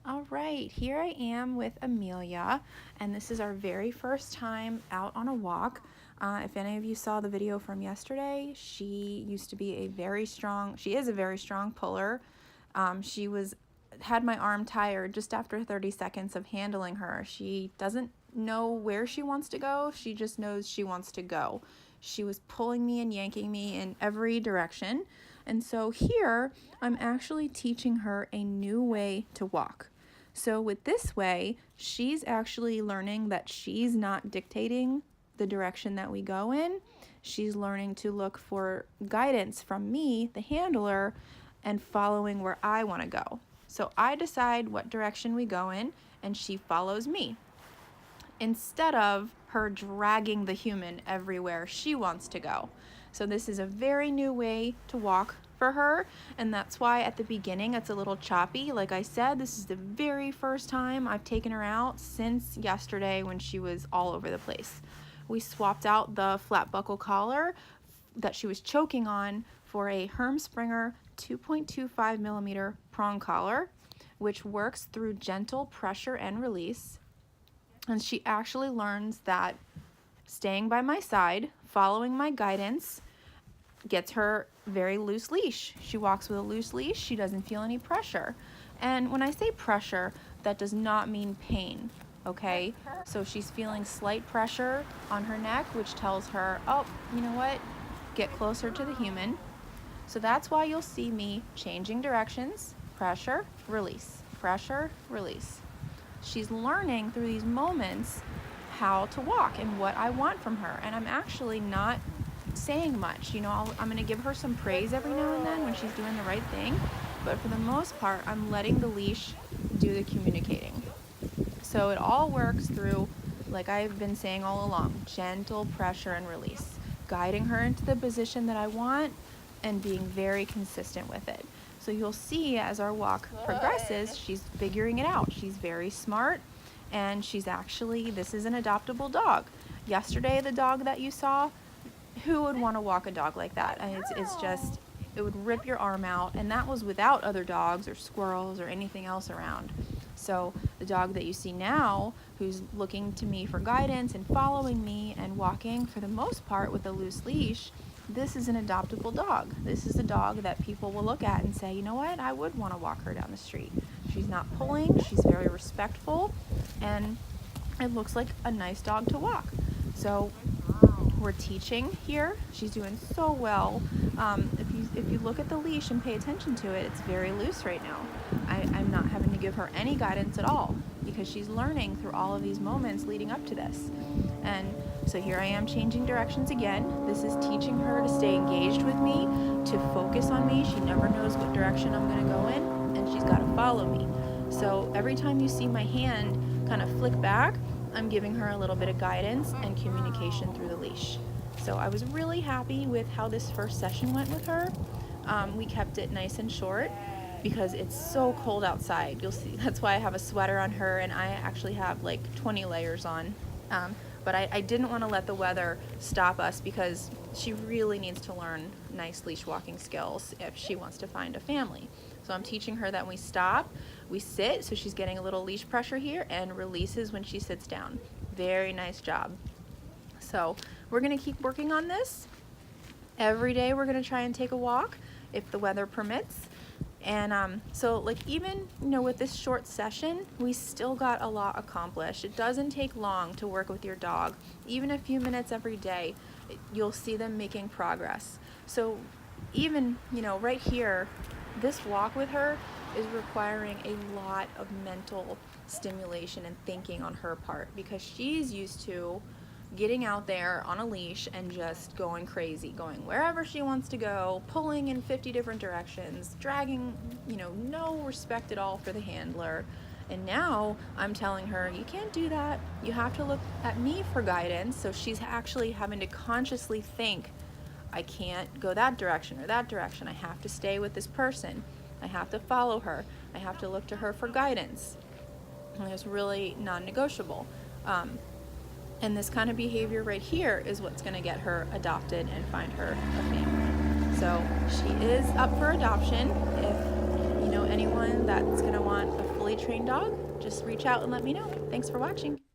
All right, here I am with Amelia, and this is our very first time out on a walk. If any of you saw the video from yesterday, she is a very strong puller. She had my arm tired just after 30 seconds of handling her. She doesn't know where she wants to go, she just knows she wants to go. She was pulling me and yanking me in every direction. And so here, I'm actually teaching her a new way to walk. So with this way, she's actually learning that she's not dictating the direction that we go in. She's learning to look for guidance from me, the handler, and following where I want to go. So I decide what direction we go in, and she follows me, instead of her dragging the human everywhere she wants to go. So this is a very new way to walk for her, and that's why at the beginning it's a little choppy. Like I said, this is the very first time I've taken her out since yesterday when she was all over the place. We swapped out the flat buckle collar that she was choking on for a Hermspringer 2.25 millimeter prong collar, which works through gentle pressure and release. And she actually learns that staying by my side, following my guidance, gets her very loose leash. She walks with a loose leash. She doesn't feel any pressure. And when I say pressure, that does not mean pain, okay? So she's feeling slight pressure on her neck, which tells her, oh, you know what? Get closer to the human. So that's why you'll see me changing directions, pressure, release, pressure, release. She's learning through these moments how to walk and what I want from her. And I'm actually not saying much. I'm going to give her some praise every now and then when she's doing the right thing. But for the most part, I'm letting the leash do the communicating. So it all works through, like I've been saying all along, gentle pressure and release, guiding her into the position that I want and being very consistent with it. So you'll see as our walk progresses, she's figuring it out. She's very smart, and this is an adoptable dog. Yesterday, the dog that you saw, who would want to walk a dog like that? And it would rip your arm out, and that was without other dogs or squirrels or anything else around. So the dog that you see now, who's looking to me for guidance and following me and walking for the most part with a loose leash, this is an adoptable dog. This is a dog that people will look at and say, you know what, I would want to walk her down the street. She's not pulling, she's very respectful, and it looks like a nice dog to walk. So we're teaching here. She's doing so well. If you look at the leash and pay attention to it, it's very loose right now. I'm not having to give her any guidance at all because she's learning through all of these moments leading up to this. And so here I am changing directions again. This is teaching her to stay engaged with me, to focus on me. She never knows what direction I'm going to go in, and she's got to follow me. So every time you see my hand kind of flick back, I'm giving her a little bit of guidance and communication through the leash. So I was really happy with how this first session went with her. We kept it nice and short because it's so cold outside. You'll see, that's why I have a sweater on her, and I actually have like 20 layers on. But I didn't want to let the weather stop us because she really needs to learn nice leash walking skills if she wants to find a family. So I'm teaching her that when we stop, we sit, so she's getting a little leash pressure here, and releases when she sits down. Very nice job. So we're going to keep working on this. Every day we're going to try and take a walk if the weather permits. And so like even with this short session, we still got a lot accomplished. It doesn't take long to work with your dog. Even a few minutes every day, you'll see them making progress. So even right here, this walk with her is requiring a lot of mental stimulation and thinking on her part because she's used to getting out there on a leash and just going crazy, going wherever she wants to go, pulling in 50 different directions, dragging, no respect at all for the handler. And now I'm telling her, you can't do that. You have to look at me for guidance. So she's actually having to consciously think, I can't go that direction or that direction. I have to stay with this person. I have to follow her. I have to look to her for guidance. And it's really non-negotiable. And this kind of behavior right here is what's going to get her adopted and find her a family. So she is up for adoption. If you know anyone that's going to want a fully trained dog, just reach out and let me know. Thanks for watching.